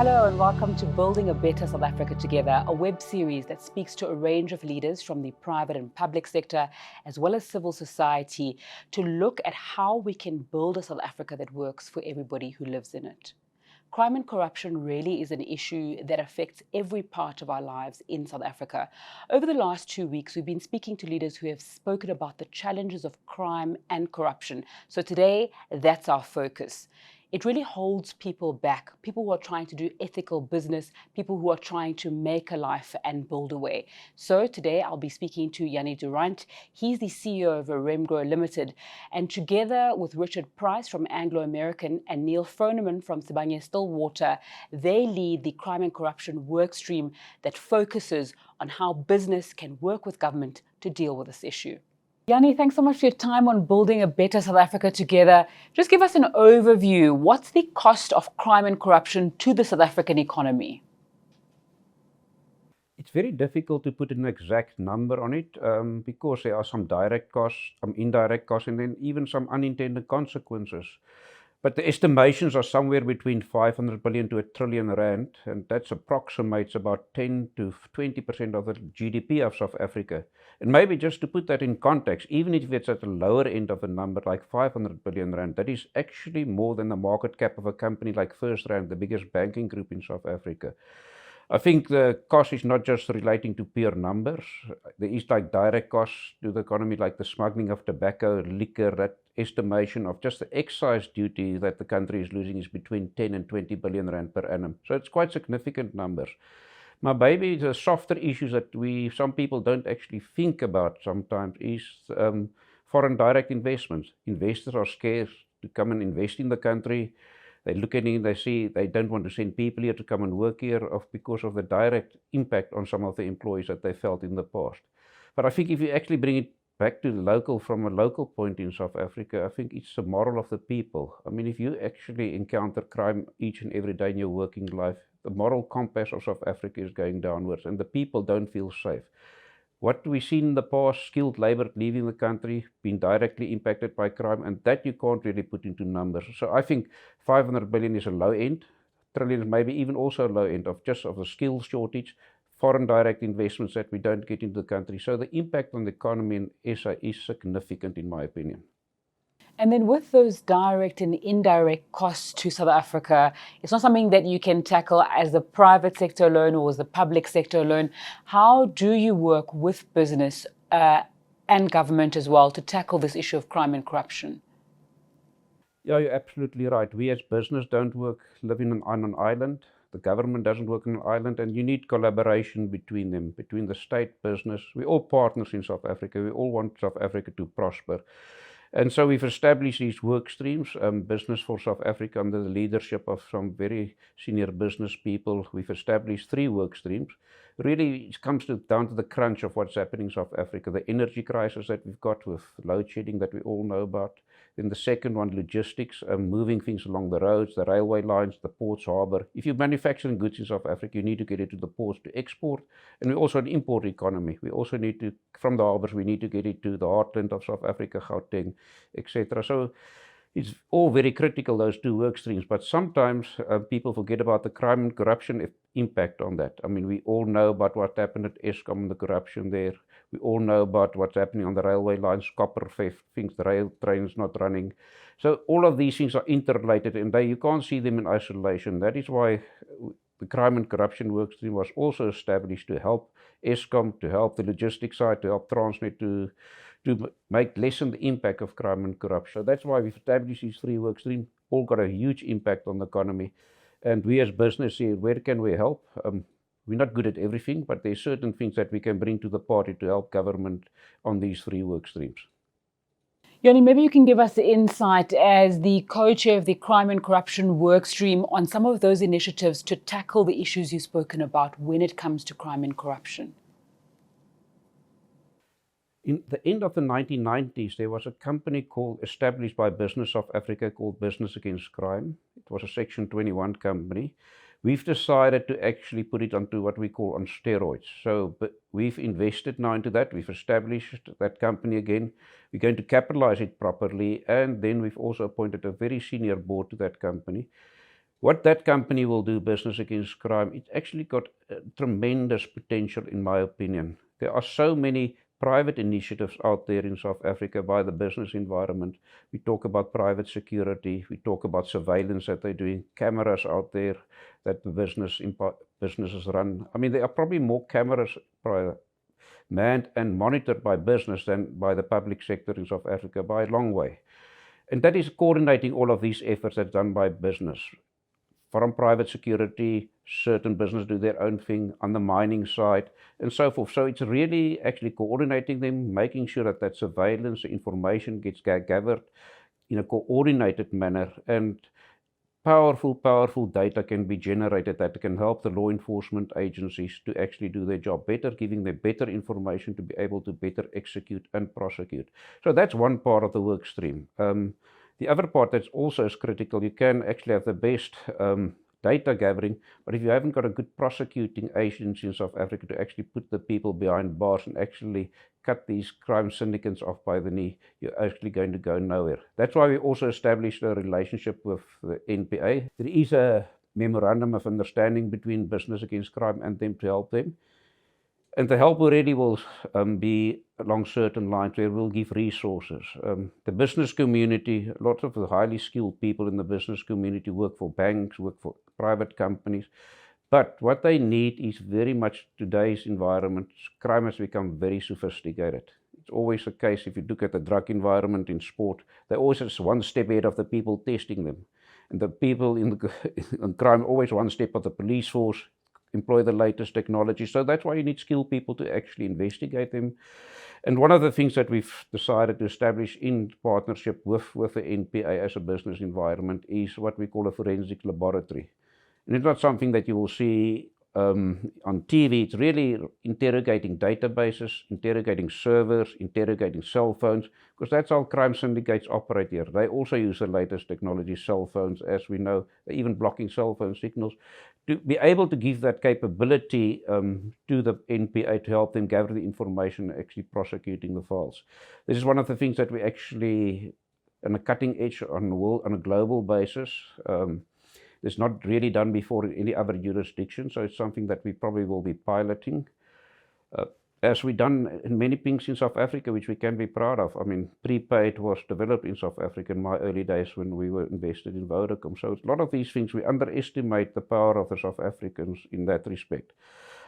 Hello and welcome to Building a Better South Africa Together, a web series that speaks to a range of leaders from the private and public sector, as well as civil society, to look at how we can build a South Africa that works for everybody who lives in it. Crime and corruption really is an issue that affects every part of our lives in South Africa. Over the last 2 weeks, we've been speaking to leaders who have spoken about the challenges of crime and corruption. So today, that's our focus. It really holds people back, people who are trying to do ethical business, people who are trying to make a life and build a way. So today I'll be speaking to Jannie Durand. He's the CEO of Remgro Limited. And together with Richard Price from Anglo American and Neil Froneman from Sibanye-Stillwater, they lead the crime and corruption work stream that focuses on how business can work with government to deal with this issue. Jannie, thanks so much for your time on Building a Better South Africa Together. Just give us an overview. What's the cost of crime and corruption to the South African economy? It's very difficult to put an exact number on it because there are some direct costs, some indirect costs, and then even some unintended consequences. But the estimations are somewhere between 500 billion to R1 trillion, and that approximates about 10 to 20% of the GDP of South Africa. And maybe just to put that in context, even if it's at the lower end of the number, like 500 billion rand, that is actually more than the market cap of a company like FirstRand, the biggest banking group in South Africa. I think the cost is not just relating to pure numbers. There is like direct costs to the economy, like the smuggling of tobacco, liquor. That estimation of just the excise duty that the country is losing is between 10 and 20 billion rand per annum. So it's quite significant numbers. Now, maybe the softer issues that some people don't actually think about sometimes is foreign direct investments. Investors are scared to come and invest in the country. They look at it, they see they don't want to send people here to come and work here because of the direct impact on some of the employees that they felt in the past. But I think if you actually bring it back to the local, from a local point in South Africa, I think it's the moral of the people. I mean, if you actually encounter crime each and every day in your working life, the moral compass of South Africa is going downwards and the people don't feel safe. What we've seen in the past, skilled labor leaving the country, being directly impacted by crime, and that you can't really put into numbers. So I think 500 billion is a low end, trillion is maybe even also a low end of the skills shortage, foreign direct investments that we don't get into the country. So the impact on the economy in SA is significant in my opinion. And then with those direct and indirect costs to South Africa, it's not something that you can tackle as the private sector alone or as the public sector alone. How do you work with business and government as well to tackle this issue of crime and corruption? Yeah, you're absolutely right. We as business don't live on an island. The government doesn't work on an island, and you need collaboration between them, between the state, business. We're all partners in South Africa. We all want South Africa to prosper. And so we've established these work streams, Business for South Africa, under the leadership of some very senior business people. We've established 3 work streams. Really, it comes down to the crunch of what's happening in South Africa, the energy crisis that we've got with load shedding that we all know about. Then the second one, logistics, moving things along the roads, the railway lines, the ports, harbour. If you're manufacturing goods in South Africa, you need to get it to the ports to export. And we're also an import economy. We also need to, from the harbours, we need to get it to the heartland of South Africa, Gauteng, etc. So it's all very critical, those 2 work streams. But sometimes people forget about the crime and corruption impact on that. I mean, we all know about what happened at Eskom and the corruption there. We all know about what's happening on the railway lines, copper theft, things, the rail trains not running. So all of these things are interrelated, and you can't see them in isolation. That is why the crime and corruption work stream was also established to help Eskom, to help the logistics side, to help Transnet to lessen the impact of crime and corruption. So that's why we've established these 3 work streams, all got a huge impact on the economy. And we as business say, where can we help? We're not good at everything, but there's certain things that we can bring to the party to help government on these 3 work streams. Jannie, maybe you can give us the insight as the co-chair of the crime and corruption work stream on some of those initiatives to tackle the issues you've spoken about when it comes to crime and corruption. In the end of the 1990s, there was a company established by Business South Africa called Business Against Crime. It was a Section 21 company. We've decided to actually put it onto what we call on steroids. So we've invested now into that. We've established that company again. We're going to capitalize it properly. And then we've also appointed a very senior board to that company. What that company will do, Business Against Crime, it's actually got tremendous potential, in my opinion. There are so many private initiatives out there in South Africa by the business environment. We talk about private security, we talk about surveillance that they're doing, cameras out there that the businesses run. I mean, there are probably more cameras manned and monitored by business than by the public sector in South Africa by a long way. And that is coordinating all of these efforts that's done by business. From private security, certain business do their own thing on the mining side and so forth. So it's really actually coordinating them, making sure that that surveillance information gets gathered in a coordinated manner, and powerful data can be generated that can help the law enforcement agencies to actually do their job better, giving them better information to be able to better execute and prosecute. So that's one part of the work stream. The other part that's also is critical, you can actually have the best data gathering, but if you haven't got a good prosecuting agency in South Africa to actually put the people behind bars and actually cut these crime syndicates off by the knee, you're actually going to go nowhere. That's why we also established a relationship with the NPA. There is a memorandum of understanding between Business Against Crime and them to help them. And the help already will be along certain lines where we'll give resources. The business community, lots of the highly skilled people in the business community work for banks, work for private companies. But what they need is very much today's environment. Crime has become very sophisticated. It's always the case if you look at the drug environment in sport, they're always just one step ahead of the people testing them. And the people in crime always one step of the police force, employ the latest technology. So that's why you need skilled people to actually investigate them. And one of the things that we've decided to establish in partnership with the NPA as a business environment is what we call a forensic laboratory. And it's not something that you will see on TV. It's really interrogating databases, interrogating servers, interrogating cell phones, because that's how crime syndicates operate here. They also use the latest technology, cell phones, as we know. They're even blocking cell phone signals. To be able to give that capability to the NPA to help them gather the information, actually prosecuting the files. This is one of the things that we actually, on a cutting edge on the world, on a global basis. It's not really done before in any other jurisdiction, so it's something that we probably will be piloting. As we've done in many things in South Africa, which we can be proud of. I mean, prepaid was developed in South Africa in my early days when we were invested in Vodacom. So a lot of these things, we underestimate the power of the South Africans in that respect.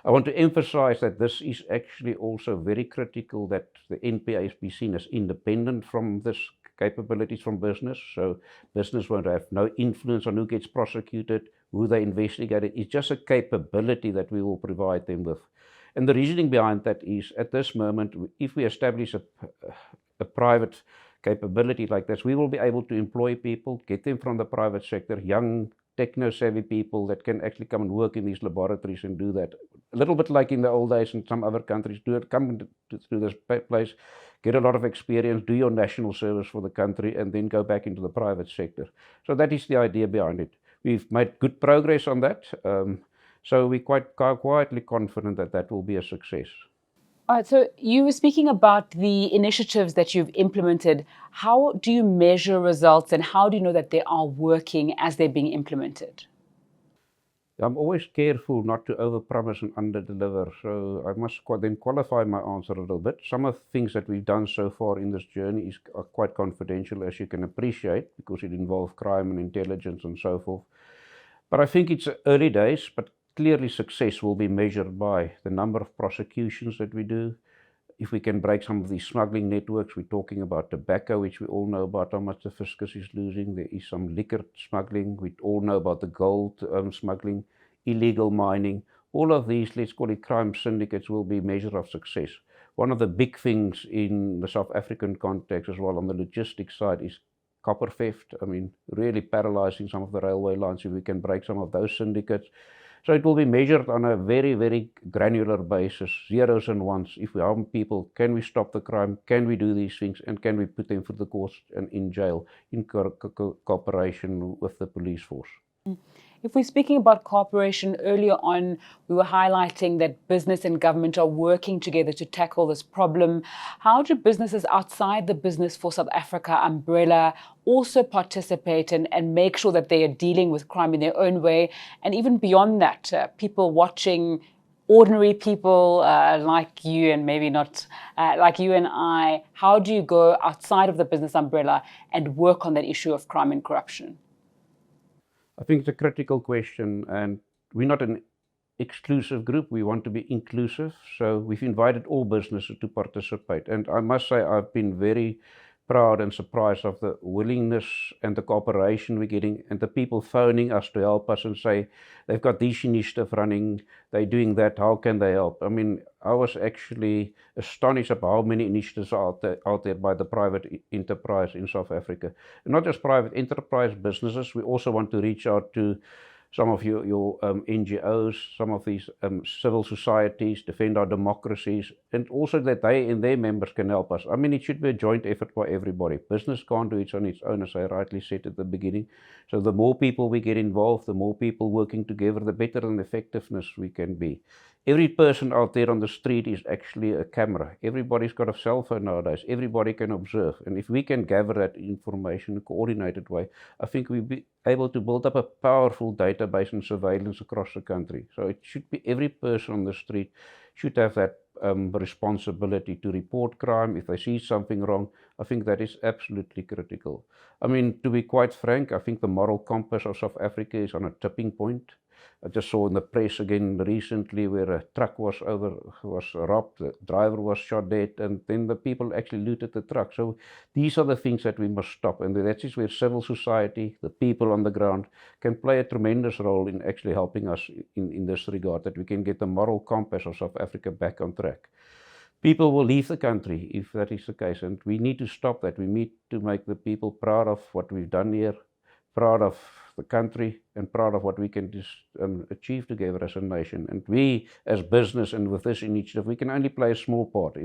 I want to emphasize that this is actually also very critical that the NPA be seen as independent from this capabilities from business. So business won't have no influence on who gets prosecuted, who they investigated. It's just a capability that we will provide them with. And the reasoning behind that is, at this moment, if we establish a private capability like this, we will be able to employ people, get them from the private sector, young, techno-savvy people that can actually come and work in these laboratories and do that. A little bit like in the old days in some other countries, come to this place, get a lot of experience, do your national service for the country, and then go back into the private sector. So that is the idea behind it. We've made good progress on that. So we're quietly confident that that will be a success. All right, so you were speaking about the initiatives that you've implemented. How do you measure results and how do you know that they are working as they're being implemented? I'm always careful not to overpromise and underdeliver, so I must then qualify my answer a little bit. Some of the things that we've done so far in this journey are quite confidential, as you can appreciate, because it involves crime and intelligence and so forth. But I think it's early days, but clearly success will be measured by the number of prosecutions that we do. If we can break some of these smuggling networks, we're talking about tobacco, which we all know about how much the fiscus is losing. There is some liquor smuggling. We all know about the gold smuggling, illegal mining. All of these, let's call it crime syndicates, will be measure of success. One of the big things in the South African context as well on the logistics side is copper theft. I mean, really paralyzing some of the railway lines if we can break some of those syndicates. So it will be measured on a very, very granular basis, zeros and ones. If we harm people, can we stop the crime? Can we do these things? And can we put them through the course and in jail in cooperation with the police force? If we're speaking about cooperation, earlier on, we were highlighting that business and government are working together to tackle this problem. How do businesses outside the Business for South Africa umbrella also participate and make sure that they are dealing with crime in their own way? And even beyond that, people watching, ordinary people like you and maybe not like you and I, how do you go outside of the business umbrella and work on that issue of crime and corruption? I think it's a critical question, and we're not an exclusive group. We want to be inclusive. So we've invited all businesses to participate. And I must say, I've been very proud and surprised of the willingness and the cooperation we're getting, and the people phoning us to help us and say, they've got this initiative running, they're doing that, how can they help? I mean, I was actually astonished about how many initiatives are out there by the private enterprise in South Africa. And not just private enterprise businesses, we also want to reach out to some of your NGOs, some of these civil societies, defend our democracies, and also that they and their members can help us. I mean, it should be a joint effort by everybody. Business can't do it on its own, as I rightly said at the beginning. So the more people we get involved, the more people working together, the better and effectiveness we can be. Every person out there on the street is actually a camera. Everybody's got a cell phone nowadays. Everybody can observe. And if we can gather that information in a coordinated way, I think we'll be able to build up a powerful database and surveillance across the country. So it should be every person on the street should have that responsibility to report crime if they see something wrong. I think that is absolutely critical. I mean, to be quite frank, I think the moral compass of South Africa is on a tipping point. I just saw in the press again recently where a truck was robbed, the driver was shot dead, and then the people actually looted the truck. So these are the things that we must stop, and that is where civil society, the people on the ground, can play a tremendous role in actually helping us in this regard, that we can get the moral compass of South Africa back on track. People will leave the country if that is the case, and we need to stop that. We need to make the people proud of what we've done here, proud of the country, and proud of what we can achieve together as a nation. And we, as business and with this initiative, we can only play a small part.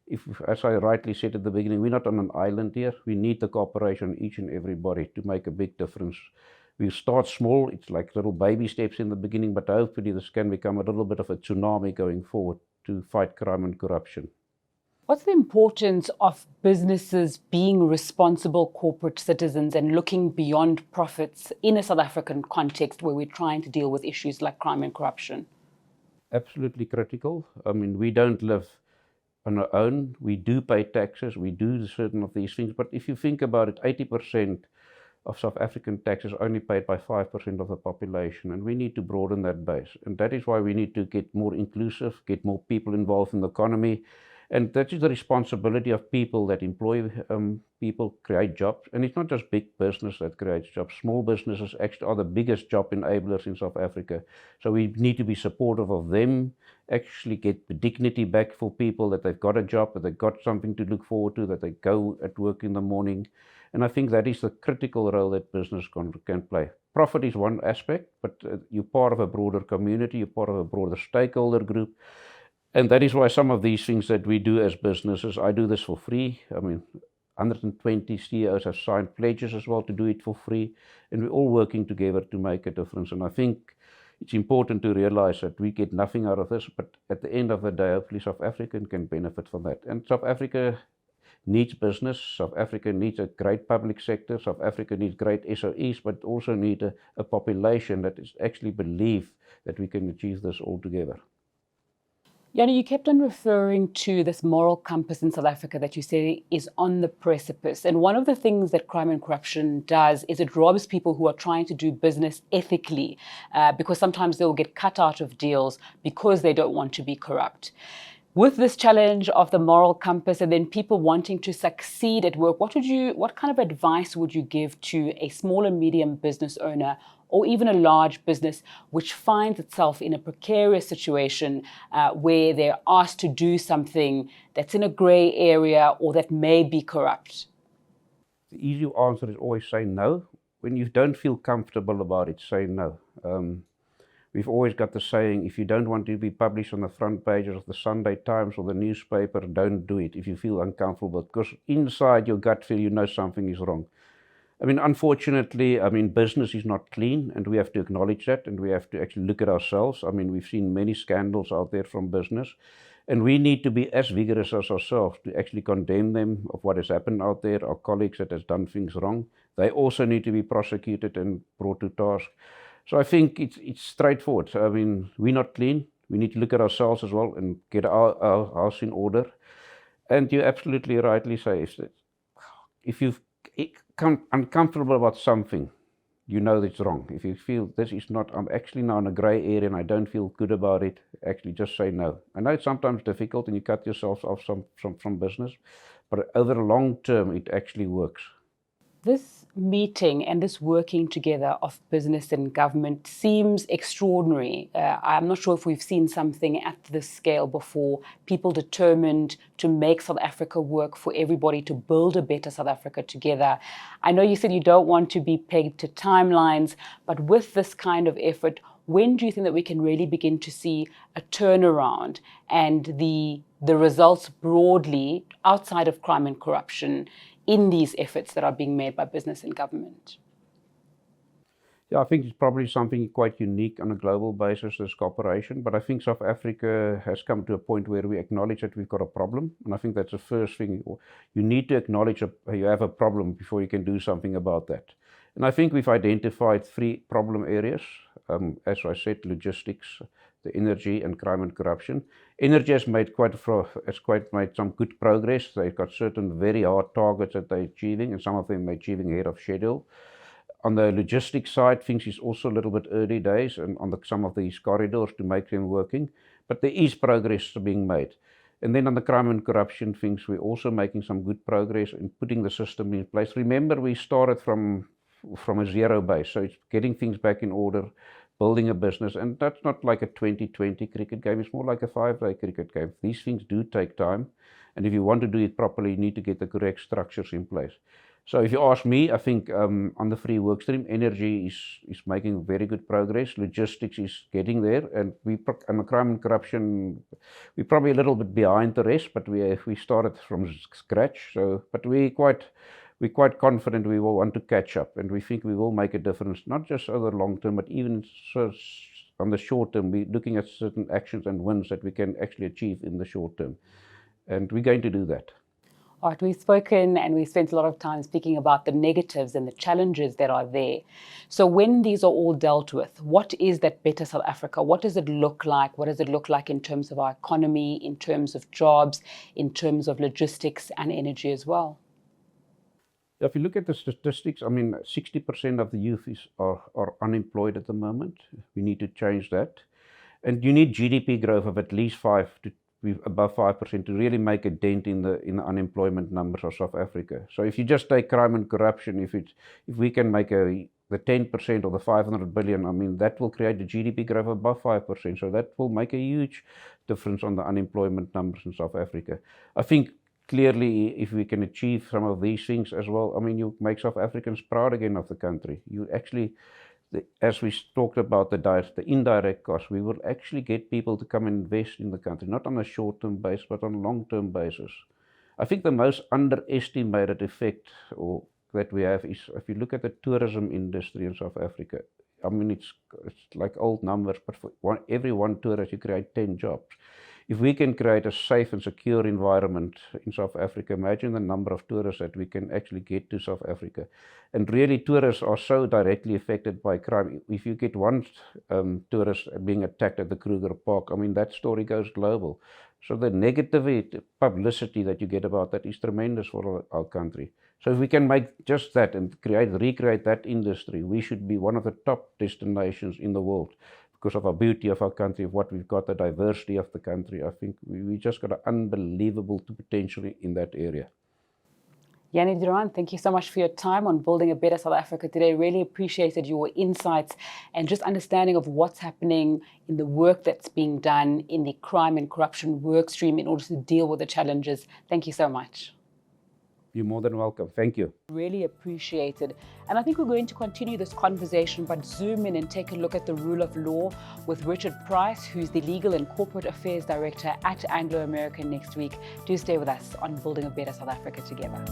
If, as I rightly said at the beginning, we're not on an island here. We need the cooperation of each and everybody to make a big difference. We start small. It's like little baby steps in the beginning, but hopefully this can become a little bit of a tsunami going forward to fight crime and corruption. What's the importance of businesses being responsible corporate citizens and looking beyond profits in a South African context where we're trying to deal with issues like crime and corruption? Absolutely critical. I mean, we don't live on our own. We do pay taxes. We do certain of these things. But if you think about it, 80% of South African taxes are only paid by 5% of the population. And we need to broaden that base. And that is why we need to get more inclusive, get more people involved in the economy. And that is the responsibility of people that employ people, create jobs. And it's not just big business that creates jobs. Small businesses actually are the biggest job enablers in South Africa. So we need to be supportive of them, actually get the dignity back for people, that they've got a job, that they've got something to look forward to, that they go at work in the morning. And I think that is the critical role that business can play. Profit is one aspect, but you're part of a broader community, you're part of a broader stakeholder group. And that is why some of these things that we do as businesses, I do this for free. I mean, 120 CEOs have signed pledges as well to do it for free. And we're all working together to make a difference. And I think it's important to realize that we get nothing out of this, but at the end of the day, hopefully South Africa can benefit from that. And South Africa needs business. South Africa needs a great public sector. South Africa needs great SOEs, but also need a population that is actually believe that we can achieve this all together. Jannie, you kept on referring to this moral compass in South Africa that you say is on the precipice. And one of the things that crime and corruption does is it robs people who are trying to do business ethically, because sometimes they'll get cut out of deals because they don't want to be corrupt. With this challenge of the moral compass and then people wanting to succeed at work, what kind of advice would you give to a small and medium business owner or even a large business which finds itself in a precarious situation where they're asked to do something that's in a gray area or that may be corrupt? The easy answer is always say no. When you don't feel comfortable about it, say no. We've always got the saying, if you don't want to be published on the front pages of the Sunday Times or the newspaper, don't do it if you feel uncomfortable, because inside your gut feel you know something is wrong. I mean, unfortunately, I mean, business is not clean, and we have to acknowledge that, and we have to actually look at ourselves. I mean, we've seen many scandals out there from business, and we need to be as vigorous as ourselves to actually condemn them of what has happened out there. Our colleagues that has done things wrong, they also need to be prosecuted and brought to task. So I think it's straightforward. So, I mean, we're not clean. We need to look at ourselves as well and get our house in order. And you absolutely rightly say, if you come uncomfortable about something, you know that's wrong. If you feel this is not, I'm actually now in a grey area and I don't feel good about it, actually just say no. I know it's sometimes difficult and you cut yourself off from business, but over the long term, it actually works. This meeting and this working together of business and government seems extraordinary. I'm not sure if we've seen something at this scale before. People determined to make South Africa work for everybody, to build a better South Africa together. I know you said you don't want to be pegged to timelines, but with this kind of effort, when do you think that we can really begin to see a turnaround and the results broadly outside of crime and corruption in these efforts that are being made by business and government? Yeah, I think it's probably something quite unique on a global basis, this cooperation. But I think South Africa has come to a point where we acknowledge that we've got a problem. And I think that's the first thing. You need to acknowledge you have a problem before you can do something about that. And I think we've identified 3 problem areas. As I said, logistics, the energy, and crime and corruption. Energy has made made some good progress. They've got certain very hard targets that they're achieving, and some of them are achieving ahead of schedule. On the logistics side, things is also a little bit early days, and on some of these corridors to make them working, but there is progress being made. And then on the crime and corruption things, we're also making some good progress in putting the system in place. Remember, we started from a zero base, so it's getting things back in order, building a business, and that's not like a 2020 cricket game, it's more like a 5-day cricket game. These things do take time, and if you want to do it properly, you need to get the correct structures in place. So if you ask me, I think on the 3 workstream, energy is making very good progress, logistics is getting there, and on the crime and corruption, we're probably a little bit behind the rest, but we started from scratch. So, but we're quite confident we will want to catch up, and we think we will make a difference, not just over the long term, but even on the short term. We're looking at certain actions and wins that we can actually achieve in the short term, and we're going to do that. All right, we've spoken and we've spent a lot of time speaking about the negatives and the challenges that are there. So when these are all dealt with, what is that better South Africa? What does it look like? What does it look like in terms of our economy, in terms of jobs, in terms of logistics and energy as well? If you look at the statistics, I mean, 60% of the youth are unemployed at the moment. We need to change that. And you need GDP growth of at least 5 to be above 5% to really make a dent in the unemployment numbers of South Africa. So if you just take crime and corruption, if we can make the 10% or the 500 billion, I mean, that will create a GDP growth above 5%. So that will make a huge difference on the unemployment numbers in South Africa. I think clearly, if we can achieve some of these things as well, I mean, you make South Africans proud again of the country. You actually, as we talked about the indirect costs, we will actually get people to come and invest in the country, not on a short-term basis, but on a long-term basis. I think the most underestimated effect that we have is, if you look at the tourism industry in South Africa, I mean, it's like old numbers, but for every 1 tourist, you create 10 jobs. If we can create a safe and secure environment in South Africa, imagine the number of tourists that we can actually get to South Africa. And really, tourists are so directly affected by crime. If you get one tourist being attacked at the Kruger Park, I mean, that story goes global. So the negative publicity that you get about that is tremendous for our country. So if we can make just that and recreate that industry, we should be one of the top destinations in the world, because of our beauty of our country, of what we've got, the diversity of the country. I think we just got an unbelievable potential in that area. Jannie Durand, thank you so much for your time on building a better South Africa today. Really appreciated your insights and just understanding of what's happening in the work that's being done in the crime and corruption work stream in order to deal with the challenges. Thank you so much. You're more than welcome. Thank you. Really appreciated. And I think we're going to continue this conversation, but zoom in and take a look at the rule of law with Richard Price, who's the Legal and Corporate Affairs Director at Anglo American next week. Do stay with us on Building a Better South Africa together.